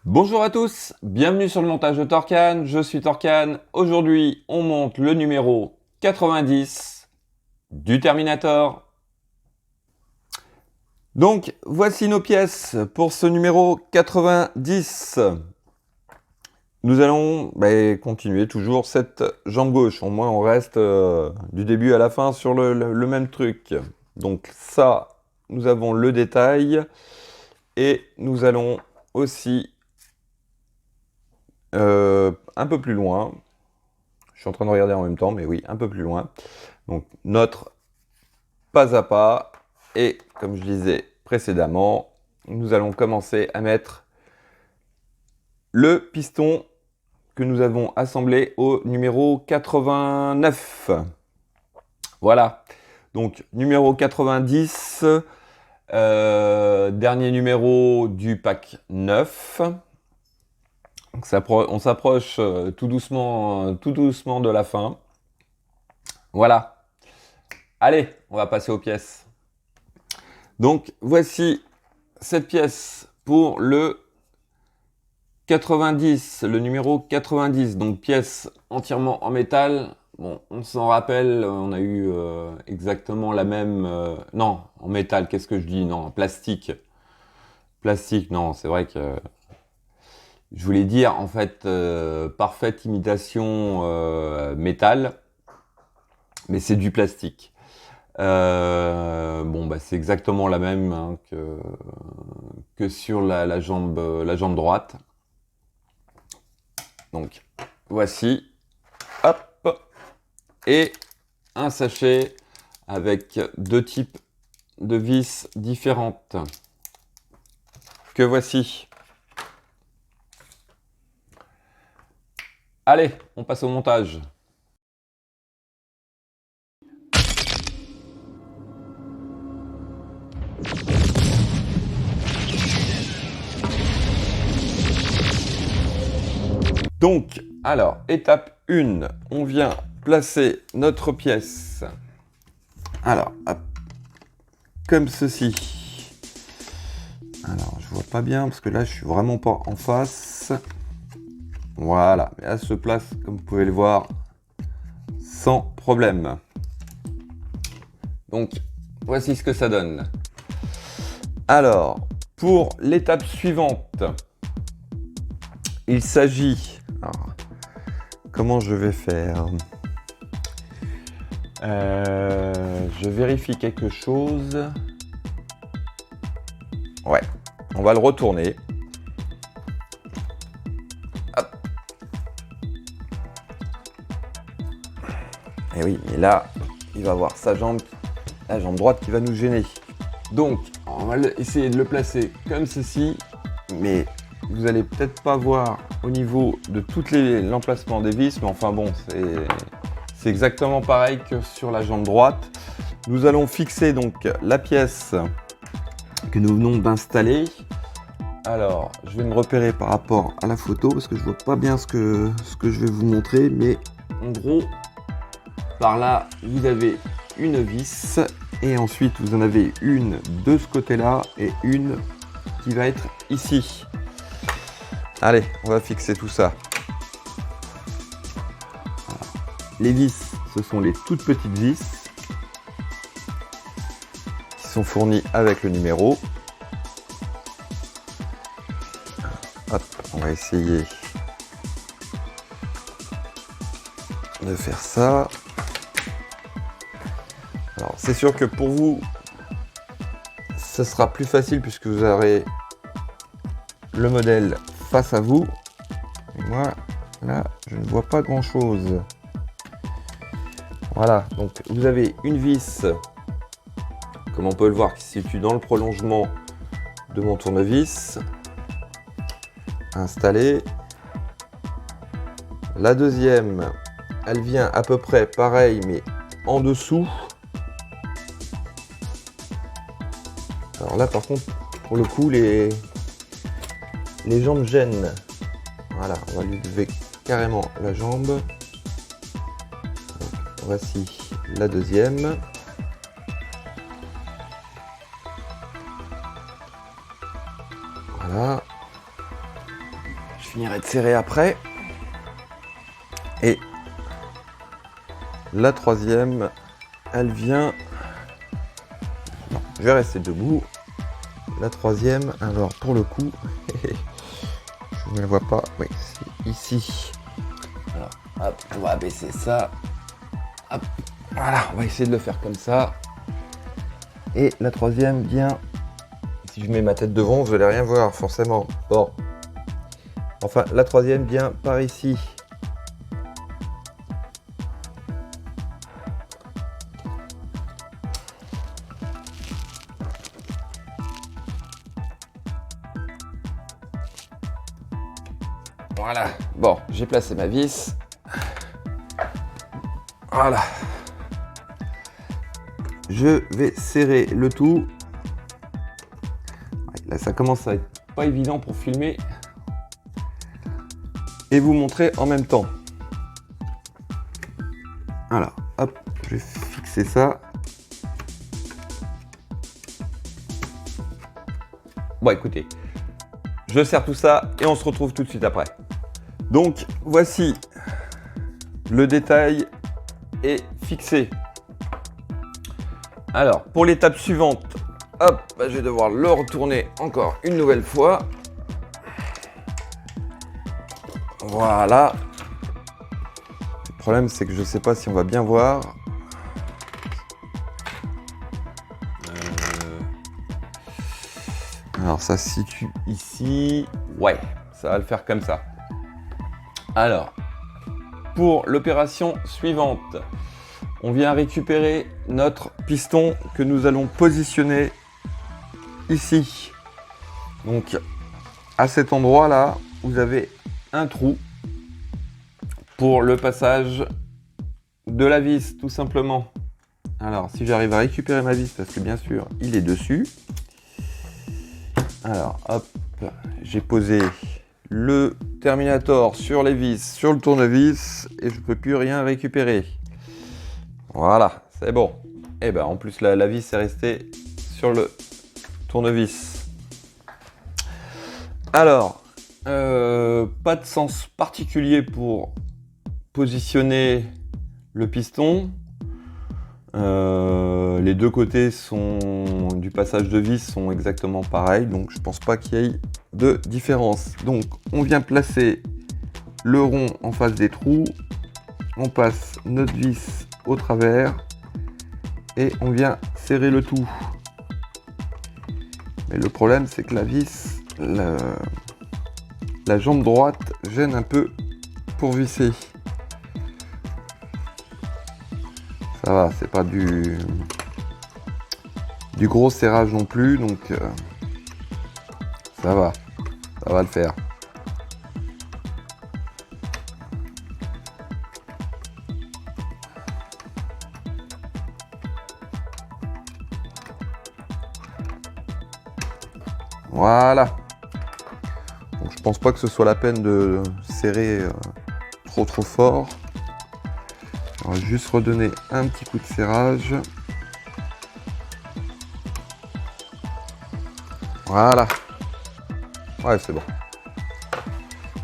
Bonjour à tous, bienvenue sur le montage de Torcan, je suis Torcan. Aujourd'hui, on monte le numéro 90 du Terminator. Donc, voici nos pièces pour ce numéro 90. Nous allons continuer toujours cette jambe gauche. Au moins, on reste du début à la fin sur le même truc. Donc ça, nous avons le détail. Et nous allons aussi un peu plus loin. Je suis en train de regarder en même temps, mais oui, un peu plus loin. Donc notre pas à pas. Et comme je disais précédemment, nous allons commencer à mettre le piston que nous avons assemblé au numéro 89. Voilà. Donc numéro 90, dernier numéro du pack 9. Donc, on s'approche tout doucement de la fin. Voilà. Allez, on va passer aux pièces. Donc voici cette pièce pour le 90, le numéro 90. Donc pièce entièrement en métal. Bon, on s'en rappelle, on a eu exactement la même... non, en métal, qu'est-ce que je dis? Non, en plastique. Plastique, non, c'est vrai que... Je voulais dire, en fait, parfaite imitation métal, mais c'est du plastique. C'est exactement la même hein, que sur la jambe droite. Donc, voici. Hop. Et un sachet avec deux types de vis différentes. Que voici. Allez, on passe au montage. Donc, alors, étape 1, on vient placer notre pièce. Alors, hop, comme ceci. Alors, je vois pas bien parce que là, je suis vraiment pas en face. Voilà, mais elle se place, comme vous pouvez le voir, sans problème. Donc, voici ce que ça donne. Alors, pour l'étape suivante, il s'agit... Alors, comment je vais faire? Je vérifie quelque chose. Ouais, on va le retourner. Hop. Et oui, mais là, il va avoir sa jambe, la jambe droite qui va nous gêner. Donc, on va essayer de le placer comme ceci, mais vous allez peut-être pas voir au niveau de tout l'emplacement des vis, mais enfin bon, c'est exactement pareil que sur la jambe droite. Nous allons fixer donc la pièce que nous venons d'installer. Alors, je vais me repérer par rapport à la photo parce que je vois pas bien ce que je vais vous montrer, mais en gros, par là, vous avez une vis et ensuite vous en avez une de ce côté-là et une qui va être ici. Allez, on va fixer tout ça. Alors, les vis, ce sont les toutes petites vis qui sont fournies avec le numéro. Hop, on va essayer de faire ça. Alors, c'est sûr que pour vous, ça sera plus facile puisque vous aurez le modèle face à vous. Et moi, là, je ne vois pas grand-chose. Voilà, donc vous avez une vis, comme on peut le voir, qui se situe dans le prolongement de mon tournevis. Installée. La deuxième, elle vient à peu près pareil, mais en dessous. Alors là, par contre, pour le coup, les jambes gênent. Voilà, on va lui lever carrément la jambe. Donc, voici la deuxième. Voilà. finirai de serrer après. Et la troisième, elle vient... Non, je vais rester debout. La troisième, alors pour le coup, je ne la vois pas. Oui, c'est ici. Alors, hop, on va abaisser ça. Hop, voilà, on va essayer de le faire comme ça. Et la troisième vient... Si je mets ma tête devant, vous n'allez rien voir, forcément. Bon. Enfin, la troisième vient par ici. Voilà. Bon, j'ai placé ma vis. Voilà. Je vais serrer le tout. Là, ça commence à être pas évident pour filmer et vous montrer en même temps. Voilà, hop, je vais fixer ça. Bon, écoutez, je serre tout ça et on se retrouve tout de suite après. Donc, voici le détail est fixé. Alors, pour l'étape suivante, hop, je vais devoir le retourner encore une nouvelle fois. Voilà. Le problème, c'est que je ne sais pas si on va bien voir. Alors, ça se situe ici. Ouais, ça va le faire comme ça. Alors, pour l'opération suivante, on vient récupérer notre piston que nous allons positionner ici. Donc, à cet endroit-là, vous avez un trou pour le passage de la vis, tout simplement. Alors, si j'arrive à récupérer ma vis, parce que bien sûr, il est dessus. Alors, hop, j'ai posé le Terminator sur les vis, sur le tournevis, et je ne peux plus rien récupérer. Voilà, c'est bon. Et ben en plus la vis est restée sur le tournevis. Alors, pas de sens particulier pour positionner le piston. Les deux côtés du passage de vis sont exactement pareils, donc je pense pas qu'il y ait de différence. Donc on vient placer le rond en face des trous, on passe notre vis au travers et on vient serrer le tout. Mais le problème, c'est que la vis, la jambe droite gêne un peu pour visser. Ça va, c'est pas du gros serrage non plus, donc ça va le faire. Voilà. Donc je pense pas que ce soit la peine de serrer trop fort. On va juste redonner un petit coup de serrage. Voilà. Ouais, c'est bon.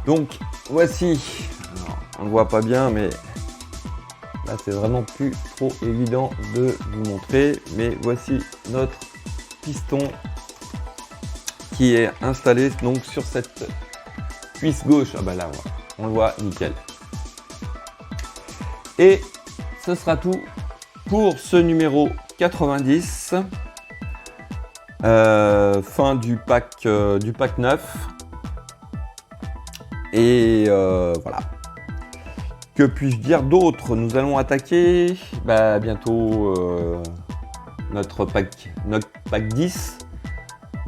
Donc voici. Alors, on ne voit pas bien, mais là c'est vraiment plus trop évident de vous montrer. Mais voici notre piston qui est installé donc sur cette cuisse gauche. Ah bah là, on le voit nickel. Et ce sera tout pour ce numéro 90. Fin du pack 9. Et voilà. Que puis-je dire d'autre? Nous allons attaquer bientôt notre pack 10.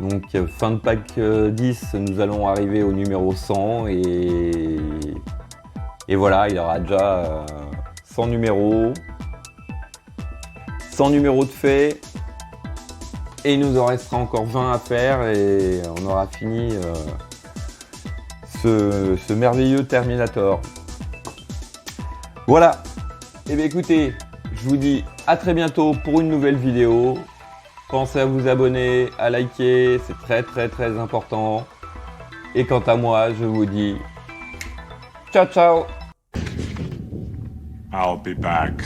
Donc fin de pack 10, nous allons arriver au numéro 100 et voilà, il y aura déjà 100 numéros de fait et il nous en restera encore 20 à faire et on aura fini ce merveilleux Terminator. Voilà, et bien écoutez, je vous dis à très bientôt pour une nouvelle vidéo. Pensez à vous abonner, à liker, c'est très important. Et quant à moi, je vous dis ciao ciao. I'll be back.